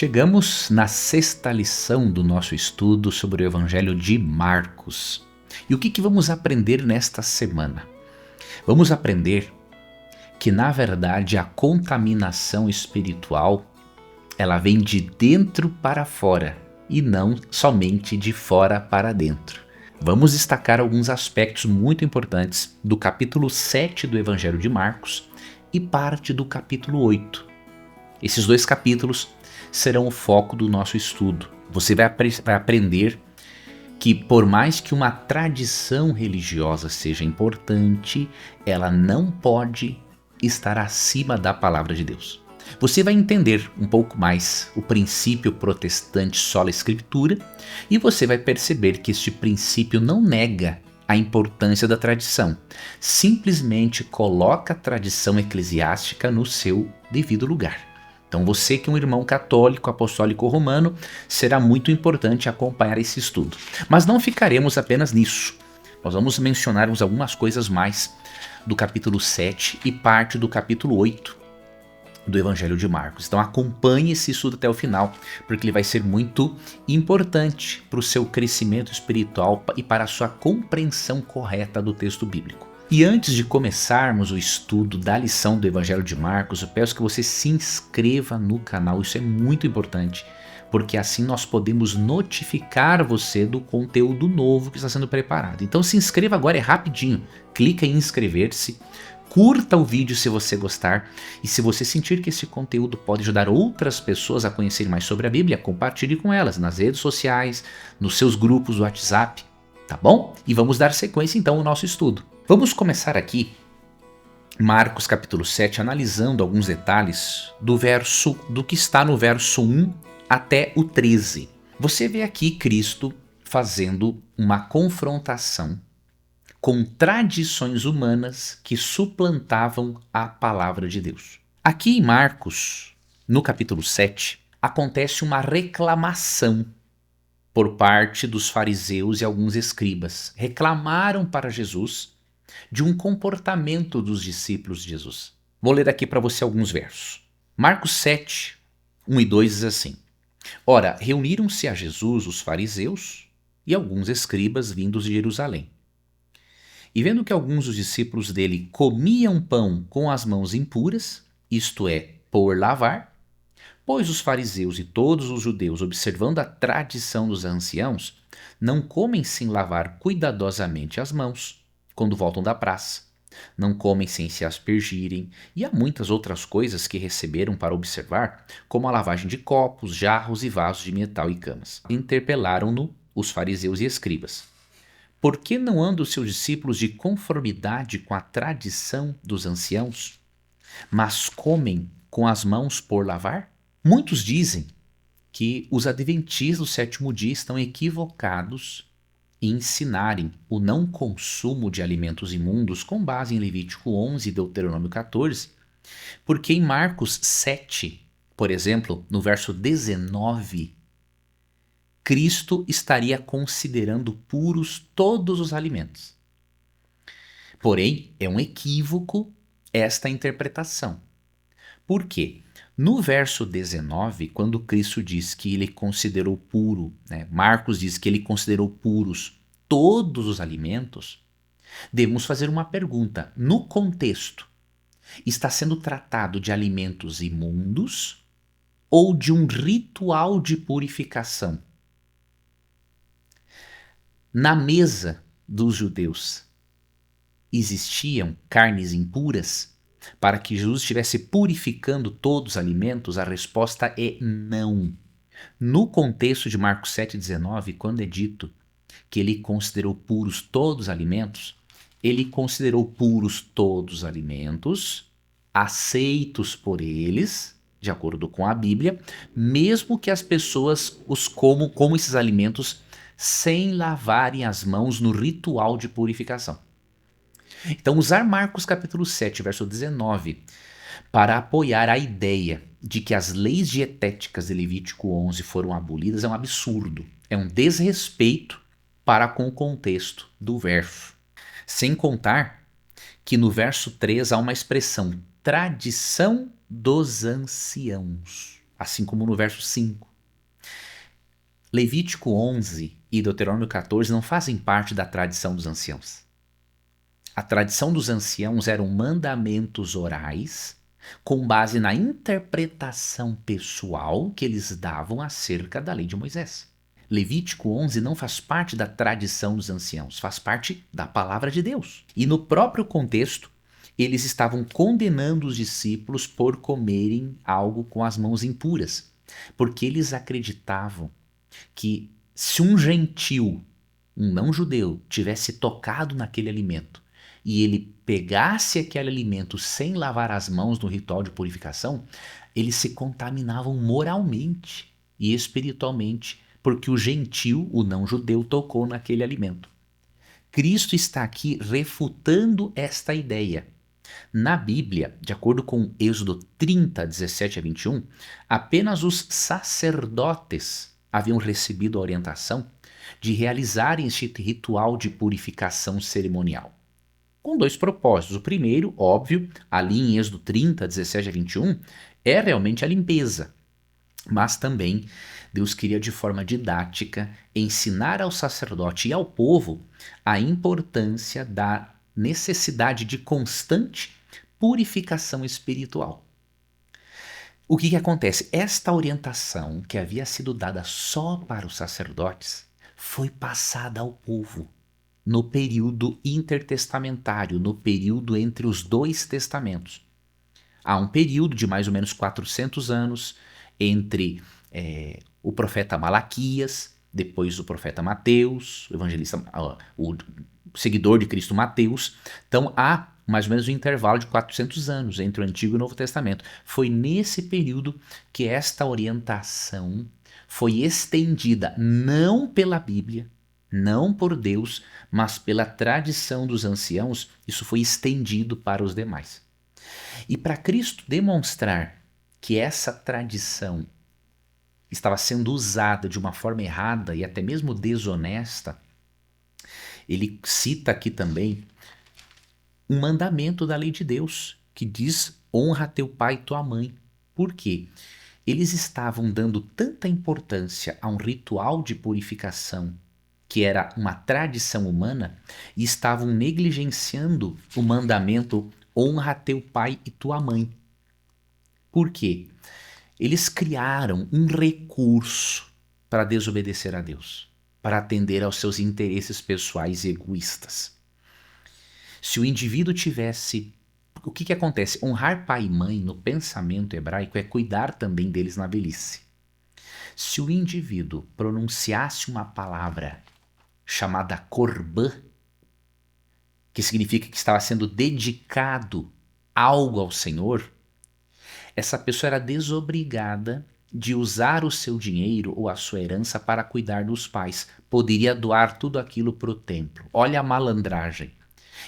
Chegamos na sexta lição do nosso estudo sobre o Evangelho de Marcos. E o que vamos aprender nesta semana? Vamos aprender que, na verdade, a contaminação espiritual ela vem de dentro para fora e não somente de fora para dentro. Vamos destacar alguns aspectos muito importantes do capítulo 7 do Evangelho de Marcos e parte do capítulo 8. Esses dois capítulos serão o foco do nosso estudo. Você vai aprender que, por mais que uma tradição religiosa seja importante, ela não pode estar acima da palavra de Deus. Você vai entender um pouco mais o princípio protestante sola escritura e você vai perceber que este princípio não nega a importância da tradição, simplesmente coloca a tradição eclesiástica no seu devido lugar. Então você que é um irmão católico, apostólico romano, será muito importante acompanhar esse estudo. Mas não ficaremos apenas nisso. Nós vamos mencionar algumas coisas mais do capítulo 7 e parte do capítulo 8 do Evangelho de Marcos. Então acompanhe esse estudo até o final, porque ele vai ser muito importante para o seu crescimento espiritual e para a sua compreensão correta do texto bíblico. E antes de começarmos o estudo da lição do Evangelho de Marcos, eu peço que você se inscreva no canal, isso é muito importante, porque assim nós podemos notificar você do conteúdo novo que está sendo preparado. Então se inscreva agora, é rapidinho, clica em inscrever-se, curta o vídeo se você gostar e se você sentir que esse conteúdo pode ajudar outras pessoas a conhecerem mais sobre a Bíblia, compartilhe com elas nas redes sociais, nos seus grupos do WhatsApp, tá bom? E vamos dar sequência então ao nosso estudo. Vamos começar aqui, Marcos capítulo 7, analisando alguns detalhes do que está no verso 1 até o 13. Você vê aqui Cristo fazendo uma confrontação com tradições humanas que suplantavam a palavra de Deus. Aqui em Marcos, no capítulo 7, acontece uma reclamação por parte dos fariseus e alguns escribas. Reclamaram para Jesus de um comportamento dos discípulos de Jesus. Vou ler aqui para você alguns versos. Marcos 7, 1 e 2 diz assim: Ora, reuniram-se a Jesus os fariseus e alguns escribas vindos de Jerusalém. E vendo que alguns dos discípulos dele comiam pão com as mãos impuras, isto é, por lavar, pois os fariseus e todos os judeus, observando a tradição dos anciãos, não comem sem lavar cuidadosamente as mãos quando voltam da praça, não comem sem se aspergirem, e há muitas outras coisas que receberam para observar, como a lavagem de copos, jarros e vasos de metal e camas. Interpelaram-no os fariseus e escribas: Por que não andam os seus discípulos de conformidade com a tradição dos anciãos, mas comem com as mãos por lavar? Muitos dizem que os adventistas do sétimo dia estão equivocados em ensinarem o não consumo de alimentos imundos com base em Levítico 11 e Deuteronômio 14, porque em Marcos 7, por exemplo, no verso 19, Cristo estaria considerando puros todos os alimentos. Porém, é um equívoco esta interpretação. Por quê? No verso 19, quando Cristo diz que ele considerou puro, Marcos diz que ele considerou puros todos os alimentos, devemos fazer uma pergunta. No contexto, está sendo tratado de alimentos imundos ou de um ritual de purificação? Na mesa dos judeus existiam carnes impuras para que Jesus estivesse purificando todos os alimentos? A resposta é não. No contexto de Marcos 7,19, quando é dito que ele considerou puros todos os alimentos, ele considerou puros todos os alimentos, aceitos por eles, de acordo com a Bíblia, mesmo que as pessoas os comam esses alimentos sem lavarem as mãos no ritual de purificação. Então, usar Marcos capítulo 7, verso 19, para apoiar a ideia de que as leis dietéticas de Levítico 11 foram abolidas é um absurdo, é um desrespeito para com o contexto do verso. Sem contar que no verso 3 há uma expressão, tradição dos anciãos. assim como no verso 5. Levítico 11 e Deuteronômio 14 não fazem parte da tradição dos anciãos. A tradição dos anciãos eram mandamentos orais com base na interpretação pessoal que eles davam acerca da lei de Moisés. Levítico 11 não faz parte da tradição dos anciãos, faz parte da palavra de Deus. E no próprio contexto, eles estavam condenando os discípulos por comerem algo com as mãos impuras, porque eles acreditavam que se um gentil, um não-judeu, tivesse tocado naquele alimento e ele pegasse aquele alimento sem lavar as mãos no ritual de purificação, eles se contaminavam moralmente e espiritualmente, porque o gentil, o não-judeu, tocou naquele alimento. Cristo está aqui refutando esta ideia. Na Bíblia, de acordo com Êxodo 30, 17 a 21, apenas os sacerdotes haviam recebido a orientação de realizarem este ritual de purificação cerimonial, com dois propósitos. O primeiro, óbvio, ali em Êxodo 30, 17 a 21, é realmente a limpeza, mas também Deus queria de forma didática ensinar ao sacerdote e ao povo a importância da necessidade de constante purificação espiritual. O que acontece? Esta orientação, que havia sido dada só para os sacerdotes, foi passada ao povo no período intertestamentário, no período entre os dois testamentos. Há um período de mais ou menos 400 anos entre o profeta Malaquias, depois o profeta Mateus, o evangelista, o seguidor de Cristo Mateus. Então há mais ou menos um intervalo de 400 anos entre o Antigo e o Novo Testamento. Foi nesse período que esta orientação foi estendida não pela Bíblia, não por Deus, mas pela tradição dos anciãos. Isso foi estendido para os demais. E para Cristo demonstrar que essa tradição estava sendo usada de uma forma errada e até mesmo desonesta, ele cita aqui também um mandamento da lei de Deus, que diz: honra teu pai e tua mãe. Por quê? Eles estavam dando tanta importância a um ritual de purificação, que era uma tradição humana, e estavam negligenciando o mandamento: honra teu pai e tua mãe. Por quê? Eles criaram um recurso para desobedecer a Deus, para atender aos seus interesses pessoais e egoístas. Se o indivíduo tivesse... O que acontece? Honrar pai e mãe no pensamento hebraico é cuidar também deles na velhice. Se o indivíduo pronunciasse uma palavra chamada corbã, que significa que estava sendo dedicado algo ao Senhor, essa pessoa era desobrigada de usar o seu dinheiro ou a sua herança para cuidar dos pais. Poderia doar tudo aquilo para o templo. Olha a malandragem.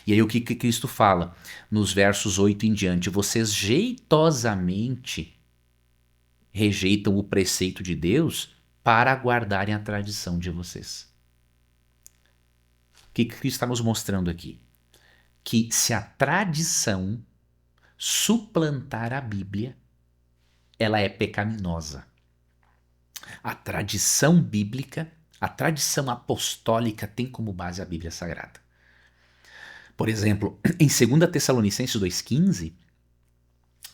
E aí o que Cristo fala? Nos versos 8 em diante: vocês jeitosamente rejeitam o preceito de Deus para guardarem a tradição de vocês. O que Cristo está nos mostrando aqui? Que se a tradição suplantar a Bíblia, ela é pecaminosa. A tradição bíblica, a tradição apostólica tem como base a Bíblia Sagrada. Por exemplo, em 2 Tessalonicenses 2,15,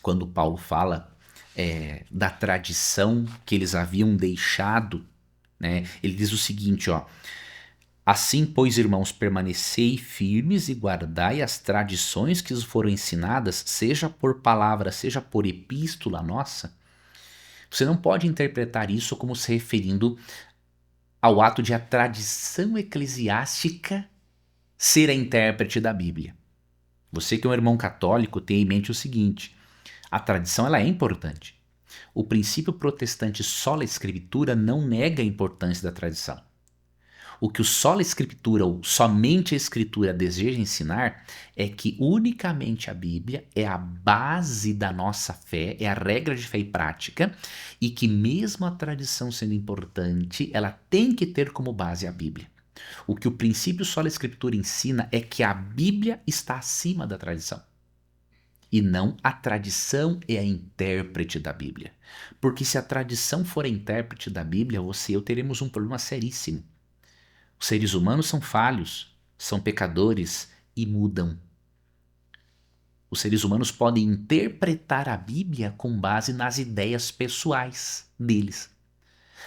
quando Paulo fala da tradição que eles haviam deixado, né, ele diz o seguinte, ó: assim, pois, irmãos, permanecei firmes e guardai as tradições que vos foram ensinadas, seja por palavra, seja por epístola nossa. Você não pode interpretar isso como se referindo ao ato de a tradição eclesiástica ser a intérprete da Bíblia. Você que é um irmão católico, tenha em mente o seguinte: a tradição ela é importante. O princípio protestante sola escritura não nega a importância da tradição. O que o sola escritura ou somente a escritura deseja ensinar é que unicamente a Bíblia é a base da nossa fé, é a regra de fé e prática, e que mesmo a tradição sendo importante, ela tem que ter como base a Bíblia. O que o princípio sola escritura ensina é que a Bíblia está acima da tradição. e não a tradição é a intérprete da Bíblia. Porque se a tradição for a intérprete da Bíblia, você e eu teremos um problema seríssimo. Os seres humanos são falhos, são pecadores e mudam. Os seres humanos podem interpretar a Bíblia com base nas ideias pessoais deles.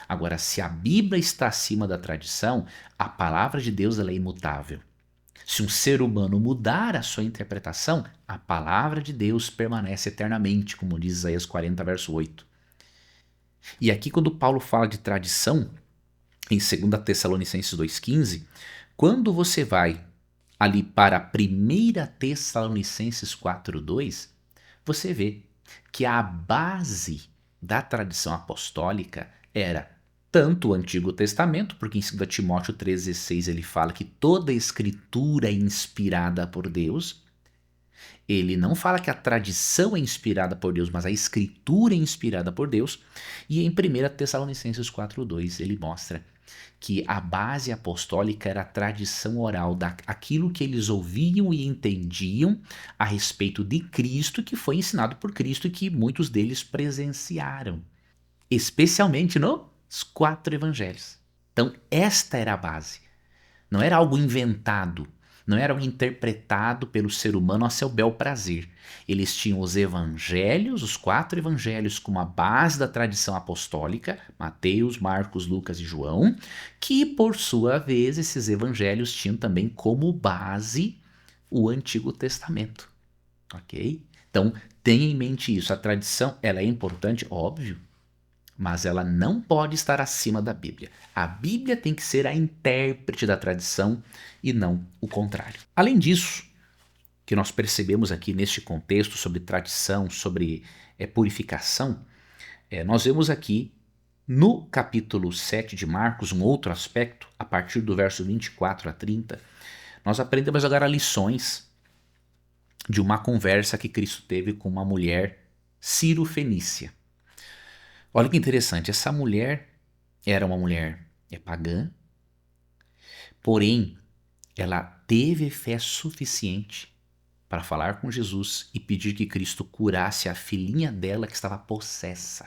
Agora, se a Bíblia está acima da tradição, a palavra de Deus ela é imutável. Se um ser humano mudar a sua interpretação, a palavra de Deus permanece eternamente, como diz Isaías 40, verso 8. E aqui quando Paulo fala de tradição, em 2 Tessalonicenses 2,15, quando você vai ali para 1 Tessalonicenses 4,2, você vê que a base da tradição apostólica era tanto o Antigo Testamento, porque em 2 Timóteo 3,16 ele fala que toda a escritura é inspirada por Deus. Ele não fala que a tradição é inspirada por Deus, mas a escritura é inspirada por Deus. E em 1 Tessalonicenses 4,2 ele mostra que a base apostólica era a tradição oral, aquilo que eles ouviam e entendiam a respeito de Cristo, que foi ensinado por Cristo e que muitos deles presenciaram, especialmente nos 4 evangelhos. Então esta era a base, não era algo inventado, não era algo interpretado pelo ser humano a seu bel prazer. Eles tinham os evangelhos, os 4 evangelhos, como a base da tradição apostólica, Mateus, Marcos, Lucas e João, que por sua vez esses evangelhos tinham também como base o Antigo Testamento. Ok? Então tenha em mente isso, a tradição ela é importante, óbvio, mas ela não pode estar acima da Bíblia. A Bíblia tem que ser a intérprete da tradição e não o contrário. Além disso, que nós percebemos aqui neste contexto sobre tradição, sobre purificação, nós vemos aqui no capítulo 7 de Marcos um outro aspecto, a partir do verso 24 a 30, nós aprendemos agora lições de uma conversa que Cristo teve com uma mulher sírio-fenícia. Olha que interessante, essa mulher era uma mulher pagã, porém ela teve fé suficiente para falar com Jesus e pedir que Cristo curasse a filhinha dela que estava possessa.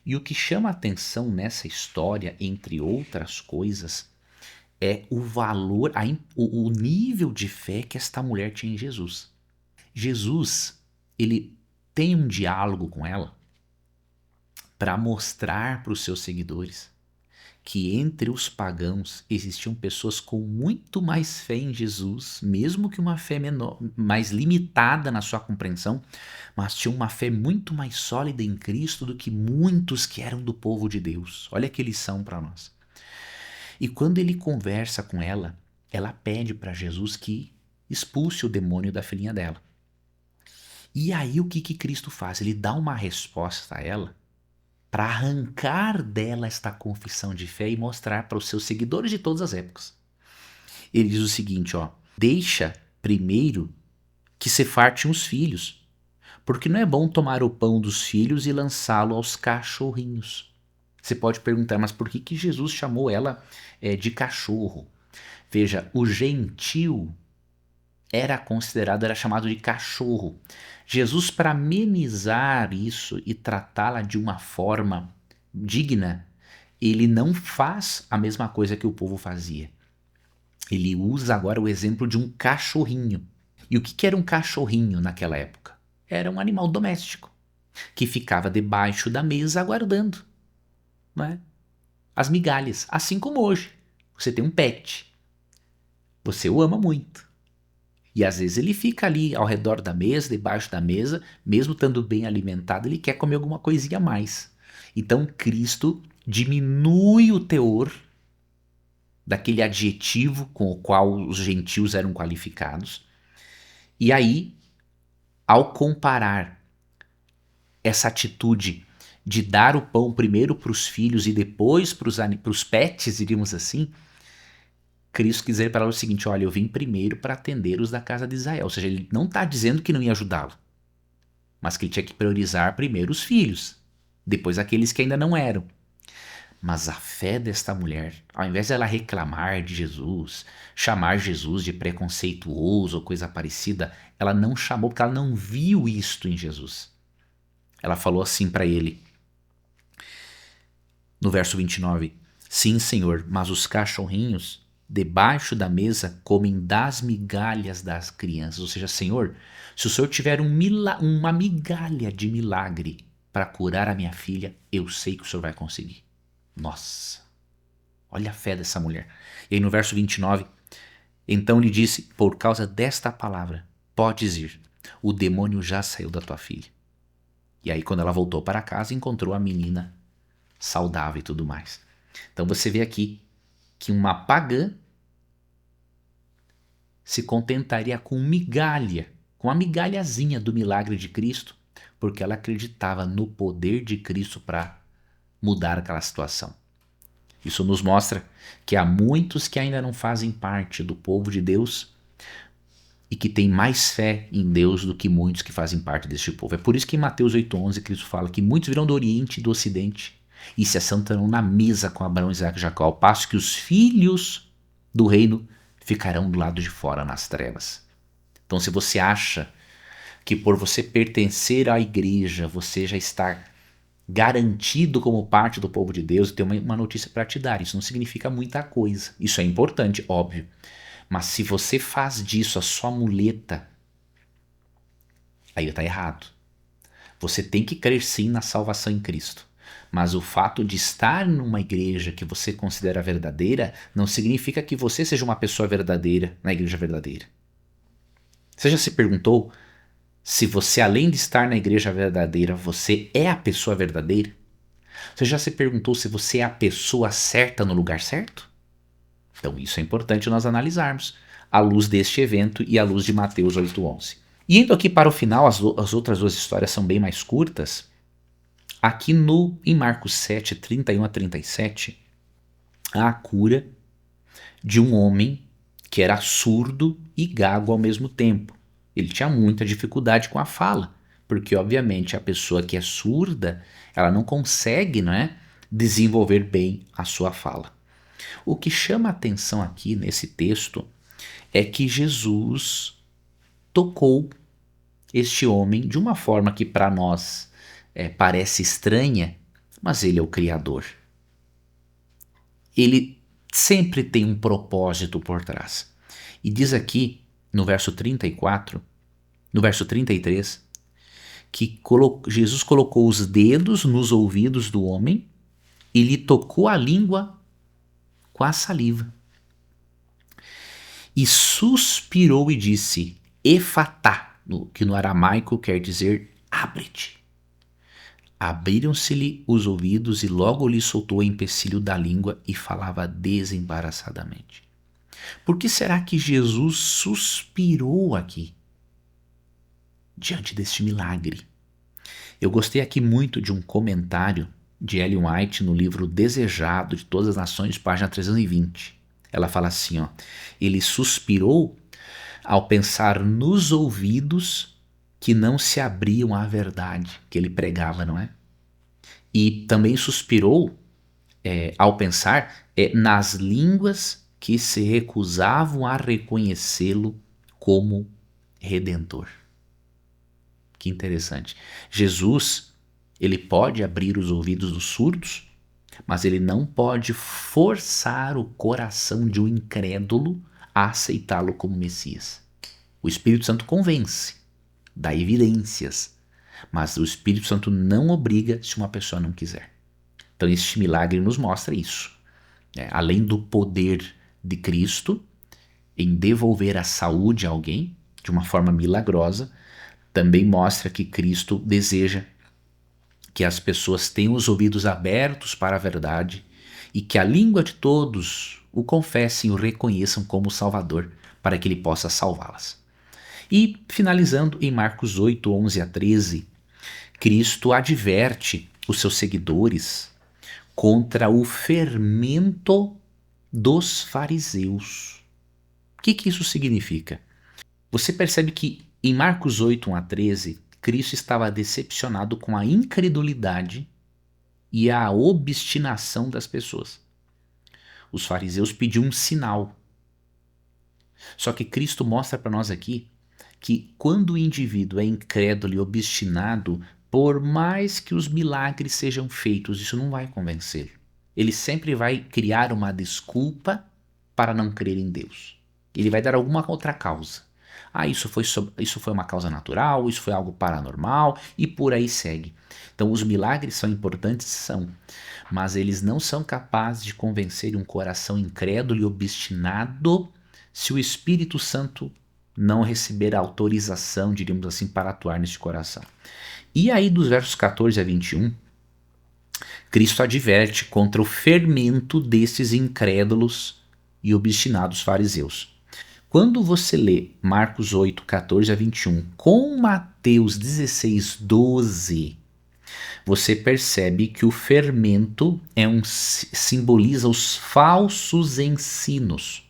E o que chama a atenção nessa história, entre outras coisas, é o valor, o nível de fé que esta mulher tinha em Jesus. Jesus, ele tem um diálogo com ela para mostrar para os seus seguidores que entre os pagãos existiam pessoas com muito mais fé em Jesus, mesmo que uma fé menor, mais limitada na sua compreensão, mas tinham uma fé muito mais sólida em Cristo do que muitos que eram do povo de Deus. Olha que lição para nós. E quando ele conversa com ela, ela pede para Jesus que expulse o demônio da filhinha dela. E aí o que Cristo faz? Ele dá uma resposta a ela para arrancar dela esta confissão de fé e mostrar para os seus seguidores de todas as épocas. Ele diz o seguinte, deixa primeiro que se fartem os filhos, porque não é bom tomar o pão dos filhos e lançá-lo aos cachorrinhos. Você pode perguntar, mas por que Jesus chamou ela de cachorro? Veja, o gentil era chamado de cachorro. Jesus, para amenizar isso e tratá-la de uma forma digna, ele não faz a mesma coisa que o povo fazia. Ele usa agora o exemplo de um cachorrinho. E o que era um cachorrinho naquela época? Era um animal doméstico, que ficava debaixo da mesa aguardando, né, as migalhas. Assim como hoje, você tem um pet, você o ama muito. E às vezes ele fica ali ao redor da mesa, debaixo da mesa, mesmo estando bem alimentado, ele quer comer alguma coisinha a mais. Então Cristo diminui o teor daquele adjetivo com o qual os gentios eram qualificados. E aí, ao comparar essa atitude de dar o pão primeiro para os filhos e depois para os pets, diríamos assim, Cristo quis dizer para ela o seguinte, olha, eu vim primeiro para atender os da casa de Israel. Ou seja, ele não está dizendo que não ia ajudá-lo, mas que ele tinha que priorizar primeiro os filhos, depois aqueles que ainda não eram. Mas a fé desta mulher, ao invés dela reclamar de Jesus, chamar Jesus de preconceituoso ou coisa parecida, ela não chamou porque ela não viu isto em Jesus. Ela falou assim para ele, no verso 29, sim, Senhor, mas os cachorrinhos debaixo da mesa comem das migalhas das crianças. Ou seja, Senhor, se o Senhor tiver uma migalha de milagre para curar a minha filha, eu sei que o Senhor vai conseguir. Nossa, olha a fé dessa mulher. E aí no verso 29, então lhe disse, por causa desta palavra, podes ir, o demônio já saiu da tua filha. E aí quando ela voltou para casa, encontrou a menina saudável e tudo mais. Então você vê aqui que uma pagã se contentaria com migalha, com a migalhazinha do milagre de Cristo, porque ela acreditava no poder de Cristo para mudar aquela situação. Isso nos mostra que há muitos que ainda não fazem parte do povo de Deus e que têm mais fé em Deus do que muitos que fazem parte deste povo. É por isso que em Mateus 8,11 Cristo fala que muitos virão do Oriente e do Ocidente e se assentarão na mesa com Abraão, Isaac e Jacó, ao passo que os filhos do reino ficarão do lado de fora nas trevas. Então, se você acha que por você pertencer à igreja, você já está garantido como parte do povo de Deus, eu tenho uma notícia para te dar. Isso não significa muita coisa. Isso é importante, óbvio. Mas se você faz disso a sua muleta, aí está errado. Você tem que crer sim na salvação em Cristo. Mas o fato de estar numa igreja que você considera verdadeira não significa que você seja uma pessoa verdadeira na igreja verdadeira. Você já se perguntou se você, além de estar na igreja verdadeira, você é a pessoa verdadeira? Você já se perguntou se você é a pessoa certa no lugar certo? Então isso é importante nós analisarmos à luz deste evento e à luz de Mateus 8,11. E indo aqui para o final, as outras duas histórias são bem mais curtas. Aqui em Marcos 7, 31 a 37, há a cura de um homem que era surdo e gago ao mesmo tempo. Ele tinha muita dificuldade com a fala, porque obviamente a pessoa que é surda, ela não consegue, desenvolver bem a sua fala. O que chama a atenção aqui nesse texto é que Jesus tocou este homem de uma forma que para nós parece estranha, mas ele é o Criador. Ele sempre tem um propósito por trás. E diz aqui, no verso 34, no verso 33, que Jesus colocou os dedos nos ouvidos do homem e lhe tocou a língua com a saliva. E suspirou e disse, Efatá, que no aramaico quer dizer abre-te. Abriram-se-lhe os ouvidos e logo lhe soltou o empecilho da língua e falava desembaraçadamente. Por que será que Jesus suspirou aqui, diante deste milagre? Eu gostei aqui muito de um comentário de Ellen White no livro Desejado de Todas as Nações, página 320. Ela fala assim, ele suspirou ao pensar nos ouvidos que não se abriam à verdade que ele pregava, não é? E também suspirou ao pensar nas línguas que se recusavam a reconhecê-lo como Redentor. Que interessante. Jesus, ele pode abrir os ouvidos dos surdos, mas ele não pode forçar o coração de um incrédulo a aceitá-lo como Messias. O Espírito Santo convence, dá evidências, mas o Espírito Santo não obriga se uma pessoa não quiser. Então este milagre nos mostra isso. Além do poder de Cristo em devolver a saúde a alguém de uma forma milagrosa, também mostra que Cristo deseja que as pessoas tenham os ouvidos abertos para a verdade e que a língua de todos o confessem e o reconheçam como Salvador para que ele possa salvá-las. E finalizando em Marcos 8, 11 a 13, Cristo adverte os seus seguidores contra o fermento dos fariseus. O que isso significa? Você percebe que em Marcos 8, 1 a 13, Cristo estava decepcionado com a incredulidade e a obstinação das pessoas. Os fariseus pediam um sinal. Só que Cristo mostra para nós aqui que quando o indivíduo é incrédulo e obstinado, por mais que os milagres sejam feitos, isso não vai convencê-lo. Ele sempre vai criar uma desculpa para não crer em Deus. Ele vai dar alguma outra causa. Isso foi uma causa natural, isso foi algo paranormal e por aí segue. Então os milagres são importantes, são, mas eles não são capazes de convencer um coração incrédulo e obstinado se o Espírito Santo não receber a autorização, diríamos assim, para atuar neste coração. E aí dos versos 14 a 21, Cristo adverte contra o fermento desses incrédulos e obstinados fariseus. Quando você lê Marcos 8, 14 a 21 com Mateus 16, 12, você percebe que o fermento simboliza os falsos ensinos.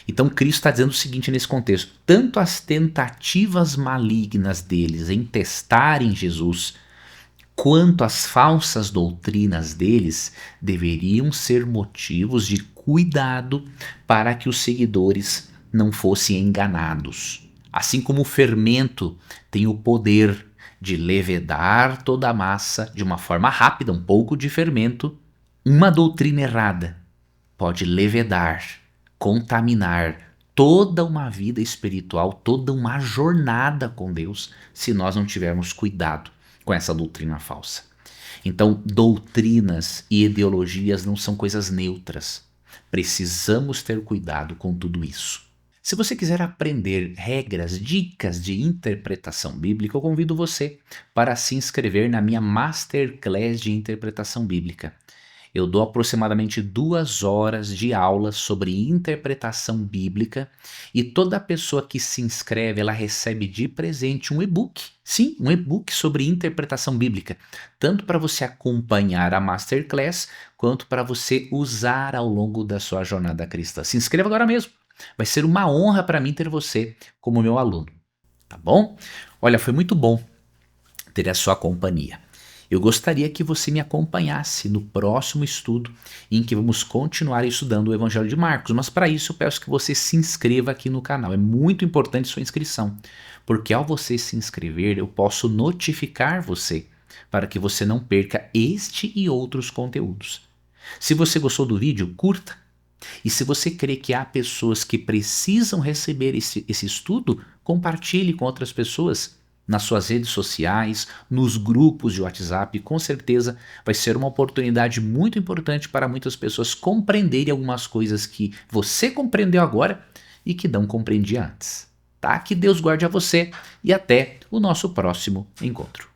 Então Cristo está dizendo o seguinte nesse contexto: tanto as tentativas malignas deles em testarem Jesus, quanto as falsas doutrinas deles deveriam ser motivos de cuidado para que os seguidores não fossem enganados. Assim como o fermento tem o poder de levedar toda a massa de uma forma rápida, um pouco de fermento, uma doutrina errada pode levedar, contaminar toda uma vida espiritual, toda uma jornada com Deus, se nós não tivermos cuidado com essa doutrina falsa. Então, doutrinas e ideologias não são coisas neutras. Precisamos ter cuidado com tudo isso. Se você quiser aprender regras, dicas de interpretação bíblica, eu convido você para se inscrever na minha Masterclass de Interpretação Bíblica. Eu dou aproximadamente 2 horas de aulas sobre interpretação bíblica e toda pessoa que se inscreve, ela recebe de presente um e-book. Sim, um e-book sobre interpretação bíblica, tanto para você acompanhar a Masterclass, quanto para você usar ao longo da sua jornada cristã. Se inscreva agora mesmo. Vai ser uma honra para mim ter você como meu aluno, tá bom? Olha, foi muito bom ter a sua companhia. Eu gostaria que você me acompanhasse no próximo estudo, em que vamos continuar estudando o Evangelho de Marcos, mas para isso eu peço que você se inscreva aqui no canal. É muito importante sua inscrição, porque ao você se inscrever, eu posso notificar você para que você não perca este e outros conteúdos. Se você gostou do vídeo, curta. E se você crê que há pessoas que precisam receber esse estudo, compartilhe com outras pessoas nas suas redes sociais, nos grupos de WhatsApp. Com certeza vai ser uma oportunidade muito importante para muitas pessoas compreenderem algumas coisas que você compreendeu agora e que não compreendia antes. Tá? Que Deus guarde a você e até o nosso próximo encontro.